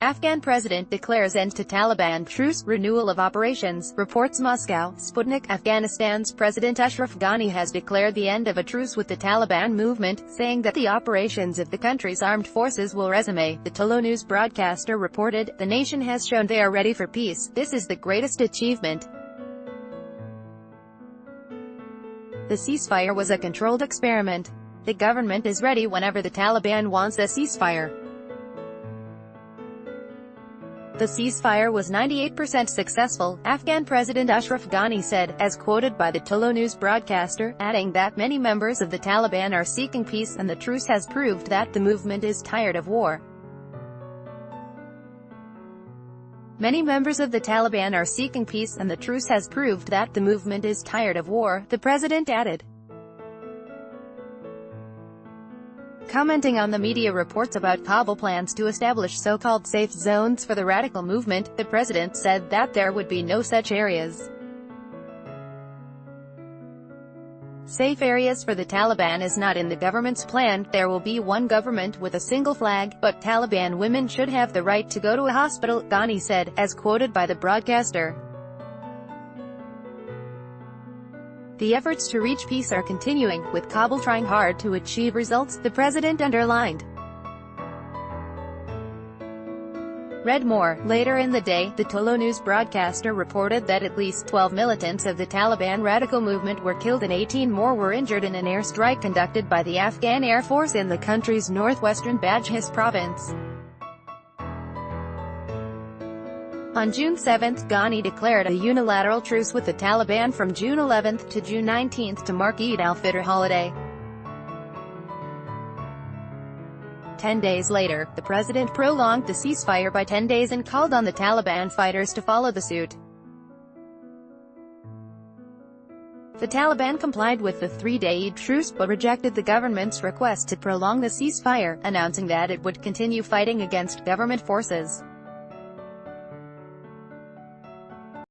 Afghan president declares end to Taliban truce, renewal of operations, reports Moscow. Sputnik. Afghanistan's President Ashraf Ghani has declared the end of a truce with the Taliban movement, saying that the operations of the country's armed forces will resume. The Tolo news broadcaster reported, "The nation has shown they are ready for peace. This is the greatest achievement. The ceasefire was a controlled experiment. The government is ready whenever the Taliban wants a ceasefire." The ceasefire was 98% successful, Afghan President Ashraf Ghani said, as quoted by the Tolo news broadcaster, adding that many members of the Taliban are seeking peace and the truce has proved that the movement is tired of war. Many members of the Taliban are seeking peace and the truce has proved that the movement is tired of war, the president added. Commenting on the media reports about Kabul plans to establish so-called safe zones for the radical movement, the president said that there would be no such areas. Safe areas for the Taliban is not in the government's plan. There will be one government with a single flag, but Taliban women should have the right to go to a hospital, Ghani said, as quoted by the broadcaster. The efforts to reach peace are continuing, with Kabul trying hard to achieve results, the president underlined. Read more. Later in the day, the Tolo news broadcaster reported that at least 12 militants of the Taliban radical movement were killed and 18 more were injured in an airstrike conducted by the Afghan Air Force in the country's northwestern Badghis province. On June 7, Ghani declared a unilateral truce with the Taliban from June 11 to June 19 to mark Eid al-Fitr holiday. 10 days later, the president prolonged the ceasefire by 10 days and called on the Taliban fighters to follow the suit. The Taliban complied with the three-day Eid truce but rejected the government's request to prolong the ceasefire, announcing that it would continue fighting against government forces.